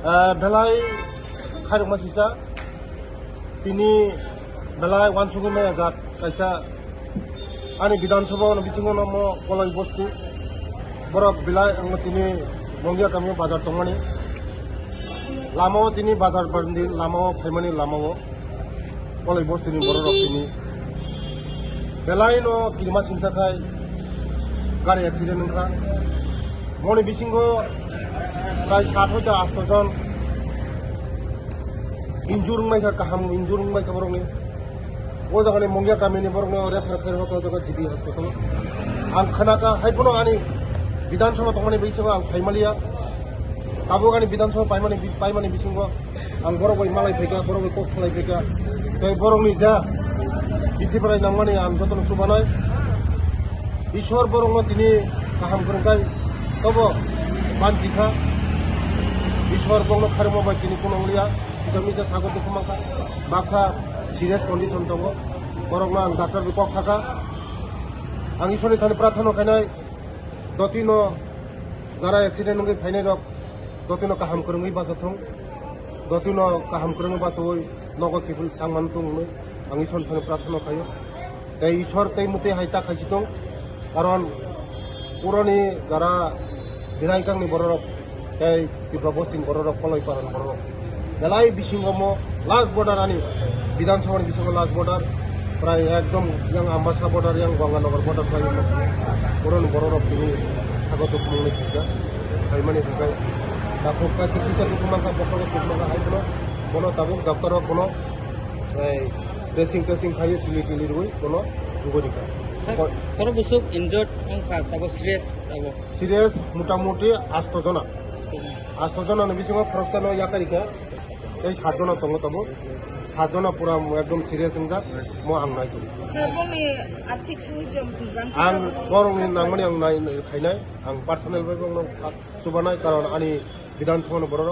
belai khai dong masisa tini belai wan sungi me azat kaisa ani Bidhan Sabha no bisingo namo kolai bostu borok belai ang tini mongya kami bazar tongmani lamao tini bazar bandi lamao phaimani lamao kolai bostu ni borok tini belai no kirma sinsa khai gari accident nungkha moni bisingo প্রায় 60 হইতে 80 জন injury মাইকা কাহাম injury মাইকা বরংনি ও জায়গানি মঙ্গিয়া Kaminey বরংনি refer করে হতো জায়গা GB হাসপাতাল আং খানাকা হাইপনো আনি বিধানসভা তমানি বৈসবা আং ফাইমালিয়া তাবুগানি বিধানসভা পাইমানি বিসিংগো আং বরগই মালাই ফেকা বরগই কক খালাই ফেকা তাই বরংনি যা বিধিপারাই নামমানি আং যতন সুবানাই ঈশ্বর বরং তিনি কাহাম করংকাই তব মানজিখা Ishwar bongno kharmo bai tini kono ulia jamisa sagot kumaka baksa serious condition tongo borokna ang doctor bi kok saka ang ishwari thani prathano khainai dotino jara accident ngi phainai rok dotino kaham kurungi basa thong dotino kaham kurungi basa oi nogo kiful tangman tung ang ishwar thani prathano khayo ei ishwar tei muti haita khaisi tong karon puroni jara binaikang ni borok এই proposing বড় কলই পারন বড় বেলাই বিসিংগম last border আনি বিধানসভার বিসিংগ last border প্রায় একদম young Ambassa border young Ganganagar border প্রায় বড় বড় তিনি স্বাগত কুমনি থাকা হাইমানি থাকায় তা ফোকা কিছু সাথে কুমাকা বকর কুমাকা হাইগুলো কোনো তাবুক দপ্তর কোনো ড্রেসিং খাইয়ে সিলিটি লিরুই কোনো যুগনিকা কোনো বুসুক ইনজর্ড অংখা তাবো সিরিয়াস মোটামুটি 8 জন 8 জন বিসিংগ খরচানো ইয়াকারিকা এই 7 জন তঙ্গ তবো 7 জন পুরা একদম সিরিয়াস ইনজা মো আং নাই করি सरबंनि आर्थिक साहाय्य आं बरंनि नांगमानि आं नाय खायनाय आं पार्सोनेल बाय बंग सुबानाय कारण आनि विधानसभा बरक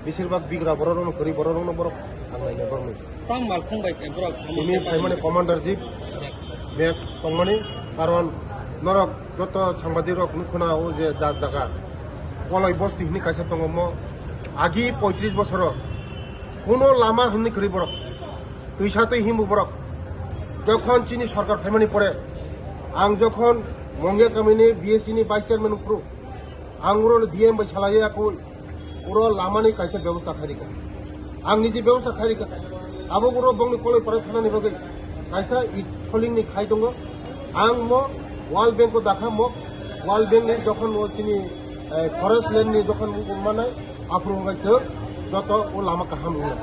बेसिरभाग बिग्रा बरक करि बरक बरक आं नायनाय बरंनि ताम मालखंबाय बरक इनि फाइमानि कमान्डार जिप मैक्स तंगमानि कारण नरक जत सांबादिक रक नुखना ओ जे जा जागा কলাই বস্তি হিনি কাইসা দङ আগি 35 বছর কোনো লামা হিনি করি বরক তুইসাতেই হিমু বরক যখন চিনি সরকার ফাইমানি পড়ে আং যখন মঙ্গে কামিনি বিএসসি নি ভাইস চেয়ারম্যান প্রু আং উরো ডিএম বাই সালায়ে আকু উরো লামানি কাইসা ব্যবস্থা খারিকা আং নিজে ব্যবস্থা খারিকা আবো উরো বংনি কলাই পড়ে থানানি বগে কাইসা ইট সলিংনি খাই দङ আং মো ওয়ার্ল্ড ব্যাংক দেখা মো ওয়ার্ল্ড ব্যাংক নি যখন ও চিনি ফরেস্ট ল্যান্ড নি যখন মানে আপ্রুভ হয়েছে যত ও লামা কাহাম হলো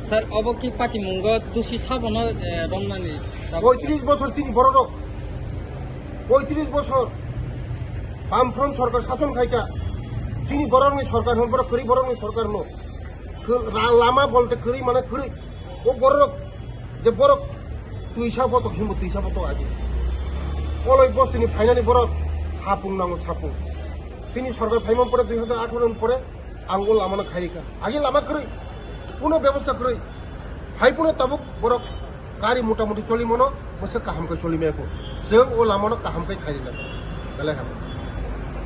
স্যার অবকি পার্টি মুঙ্গ দুষি সাবন রমনানি 35 বছর চিনি বড় রক 35 বছর বামফ্রন্ট সরকার শাসন খাইকা চিনি বড়নি সরকার হন বড় করি বড়নি সরকার নো লামা বলতে করি মানে করি ও বড় রক যে বড় তুই হিসাবত হিমু তুই হিসাবত আজি কলই বস্তিনি ফাইনালি বড় সাপুং নাঙ্গো সাপুং চিনি সরকার ফাইমান পরে 2018 পরে আঙ্গুল লামানো খাইরিকা আগে লামা করি কোনো ব্যবস্থা করি ফাইপুনো তাবুক বড় গাড়ি মোটামুটি চলি মনো মোসে কাহামকে চলি মেয়েকো जों ও লামানো কাহামকে খাইরিনা বেলে হাম